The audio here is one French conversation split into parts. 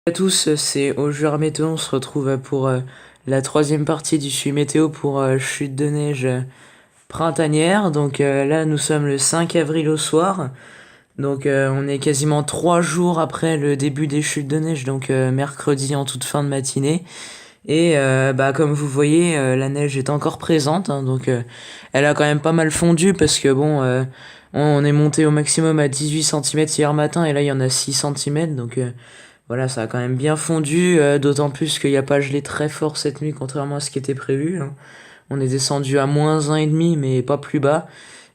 À tous, c'est au Joueur Météo, on se retrouve pour la troisième partie du suivi météo pour chute de neige printanière. Donc là, nous sommes le 5 avril au soir. Donc on est quasiment 3 jours après le début des chutes de neige, donc mercredi en toute fin de matinée. Et bah comme vous voyez, la neige est encore présente, hein, donc elle a quand même pas mal fondu parce que bon, on est monté au maximum à 18 centimètres hier matin et là il y en a 6 centimètres, donc voilà, ça a quand même bien fondu, d'autant plus qu'il n'y a pas gelé très fort cette nuit, contrairement à ce qui était prévu, hein. On est descendu à -1,5, mais pas plus bas.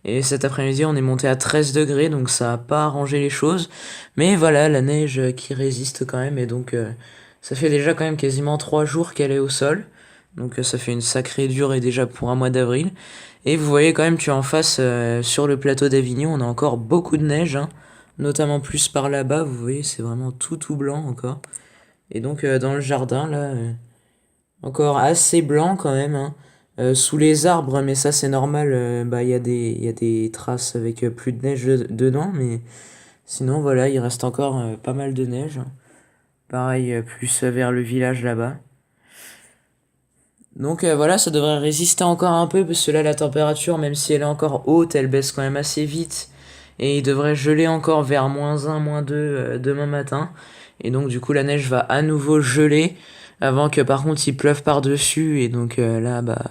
Et cet après-midi, on est monté à 13 degrés, donc ça n'a pas arrangé les choses. Mais voilà, la neige qui résiste quand même, et donc ça fait déjà quand même quasiment 3 jours qu'elle est au sol. Donc ça fait une sacrée durée déjà pour un mois d'avril. Et vous voyez quand même tu en face, sur le plateau d'Avignon, on a encore beaucoup de neige, hein. Notamment plus par là-bas, vous voyez, c'est vraiment tout blanc encore. Et donc dans le jardin, là, encore assez blanc quand même, hein. Sous les arbres, mais ça c'est normal, bah il y a des traces avec plus de neige dedans, mais sinon voilà, il reste encore pas mal de neige, hein. Pareil, plus vers le village là-bas. Donc voilà, ça devrait résister encore un peu, parce que là la température, même si elle est encore haute, elle baisse quand même assez vite. Et il devrait geler encore vers -1, -2 demain matin. Et donc du coup la neige va à nouveau geler, avant que par contre il pleuve par-dessus. Et donc là, bah,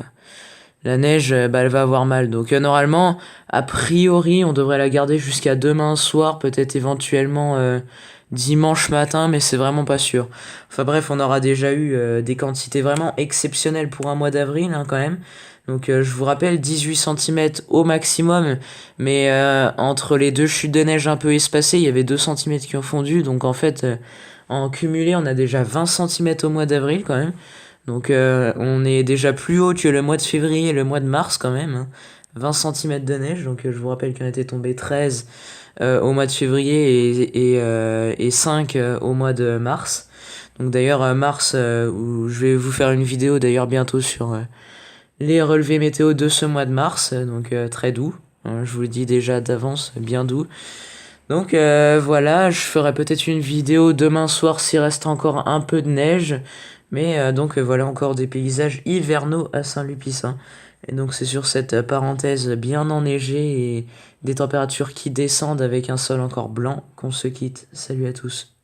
la neige, bah, elle va avoir mal. Donc normalement, a priori, on devrait la garder jusqu'à demain soir, peut-être éventuellement dimanche matin, mais c'est vraiment pas sûr. Enfin bref, on aura déjà eu des quantités vraiment exceptionnelles pour un mois d'avril, hein, quand même. Donc je vous rappelle, 18 centimètres au maximum, mais entre les deux chutes de neige un peu espacées, il y avait 2 centimètres qui ont fondu. Donc en fait, en cumulé, on a déjà 20 centimètres au mois d'avril quand même. Donc on est déjà plus haut que le mois de février et le mois de mars quand même, hein. 20 centimètres de neige, donc je vous rappelle qu'il en était tombé 13 au mois de février et 5 au mois de mars. Donc d'ailleurs mars, où je vais vous faire une vidéo d'ailleurs bientôt sur les relevés météo de ce mois de mars, donc très doux, hein, je vous le dis déjà d'avance, bien doux. Donc voilà, je ferai peut-être une vidéo demain soir s'il reste encore un peu de neige. Mais donc voilà encore des paysages hivernaux à Saint-Lupicin. Et donc c'est sur cette parenthèse bien enneigée et des températures qui descendent avec un sol encore blanc qu'on se quitte. Salut à tous.